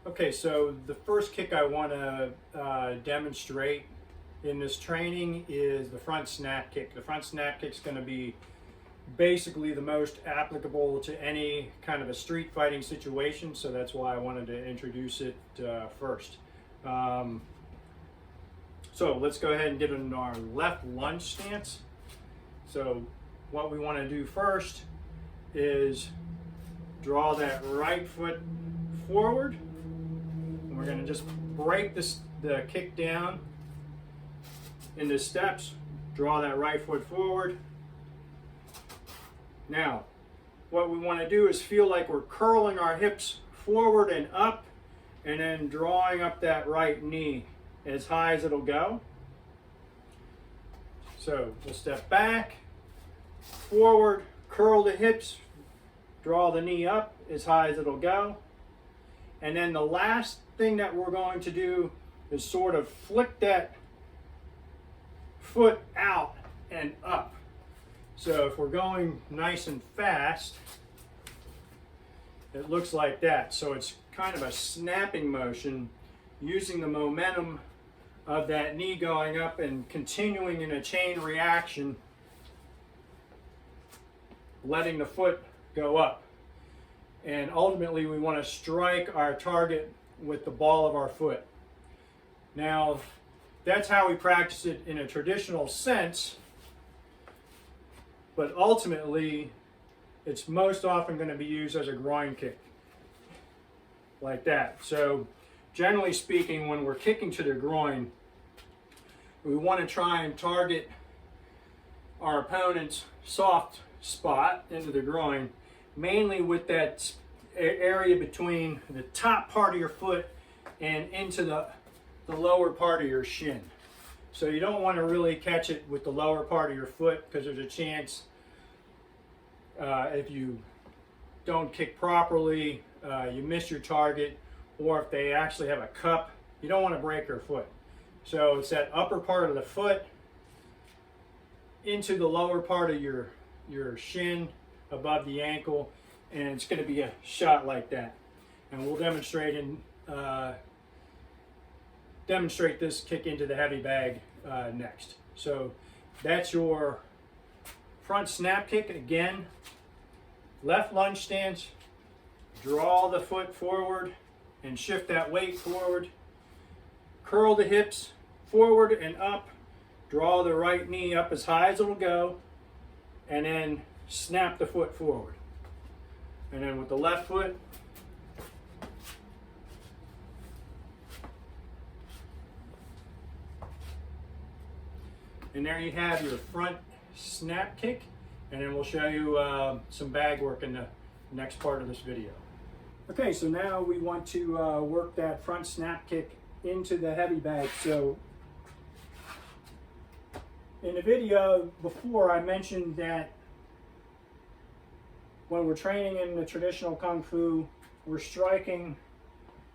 Okay, so the first kick I want to demonstrate in this training is the front snap kick. The front snap kick is going to be basically the most applicable to any kind of a street fighting situation, so that's why I wanted to introduce it first. So let's go ahead and get in our left lunge stance. So what we want to do first is draw that right foot forward. And we're going to just break the kick down into steps. Draw that right foot forward. Now, what we want to do is feel like we're curling our hips forward and up, and then drawing up that right knee as high as it'll go. So we'll step back, forward, curl the hips, draw the knee up as high as it'll go. And then the last thing that we're going to do is sort of flick that foot out and up. So if we're going nice and fast, it looks like that. So it's kind of a snapping motion using the momentum of that knee going up and continuing in a chain reaction, letting the foot go up. And ultimately we want to strike our target with the ball of our foot. Now, that's how we practice it in a traditional sense, but ultimately it's most often going to be used as a groin kick, like that. So generally speaking, when we're kicking to the groin, we want to try and target our opponent's soft spot into the groin, mainly with that area between the top part of your foot and into the lower part of your shin. So you don't want to really catch it with the lower part of your foot, because there's a chance if you don't kick properly, you miss your target, or if they actually have a cup, you don't want to break their foot. So it's that upper part of the foot into the lower part of your shin above the ankle, and it's going to be a shot like that. And we'll demonstrate this kick into the heavy bag next. So that's your front snap kick. Again, left lunge stance, draw the foot forward and shift that weight forward. Curl the hips forward and up. Draw the right knee up as high as it'll go, and then snap the foot forward. And then with the left foot, and there you have your front snap kick. And then we'll show you some bag work in the next part of this video. Okay, so now we want to work that front snap kick into the heavy bag. So in the video before, I mentioned that when we're training in the traditional Kung Fu, we're striking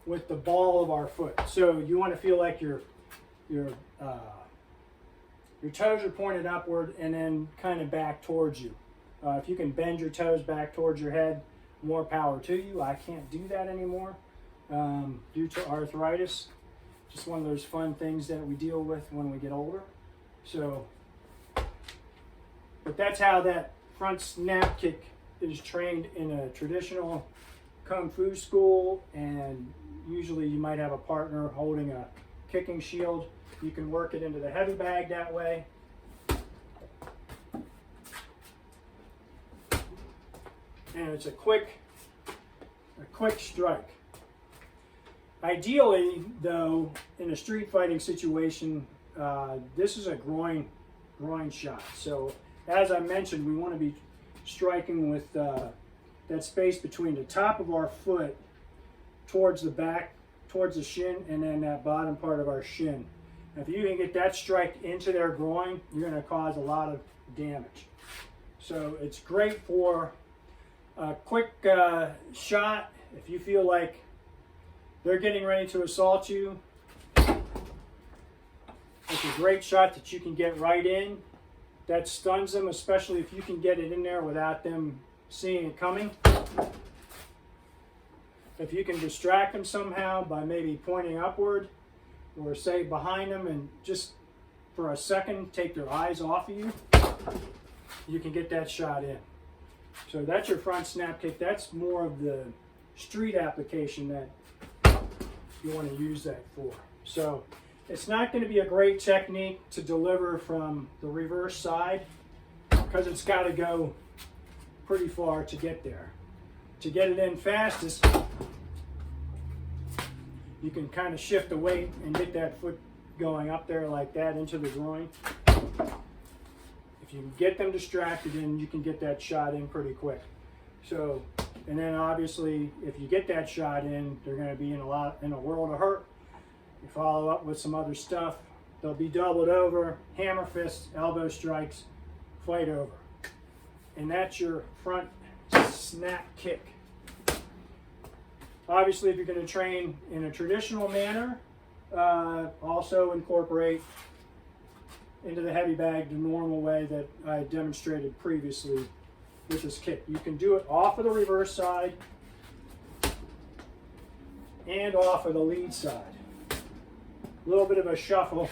with the ball of our foot. So you want to feel like your toes are pointed upward and then kind of back towards you. If you can bend your toes back towards your head, more power to you. I can't do that anymore due to arthritis. Just one of those fun things that we deal with when we get older. So, but that's how that front snap kick is trained in a traditional Kung Fu school, and usually you might have a partner holding a kicking shield. You can work it into the heavy bag that way. And it's a quick strike. Ideally, though, in a street fighting situation, this is a groin shot. So, as I mentioned, we want to be striking with that space between the top of our foot towards the back, towards the shin, and then that bottom part of our shin. If you can get that strike into their groin, you're going to cause a lot of damage. So it's great for a quick shot. If you feel like they're getting ready to assault you, it's a great shot that you can get right in. That stuns them, especially if you can get it in there without them seeing it coming. If you can distract them somehow by maybe pointing upward or say behind them and just for a second take their eyes off of you, you can get that shot in. So that's your front snap kick. That's more of the street application that you want to use that for. So it's not going to be a great technique to deliver from the reverse side because it's got to go pretty far to get there. To get it in fastest, you can kind of shift the weight and get that foot going up there like that into the groin. If you can get them distracted in, you can get that shot in pretty quick. So, and then obviously, if you get that shot in, they're going to be in a world of hurt. You follow up with some other stuff. They'll be doubled over, hammer fists, elbow strikes, fight over. And that's your front snap kick. Obviously, if you're going to train in a traditional manner, also incorporate into the heavy bag the normal way that I demonstrated previously with this kick. You can do it off of the reverse side and off of the lead side. A little bit of a shuffle.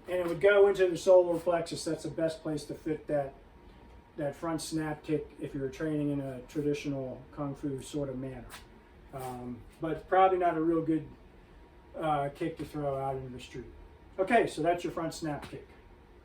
And it would go into the solar plexus. That's the best place to fit that front snap kick if you're training in a traditional Kung Fu sort of manner. But probably not a real good kick to throw out into the street. Okay, so that's your front snap kick.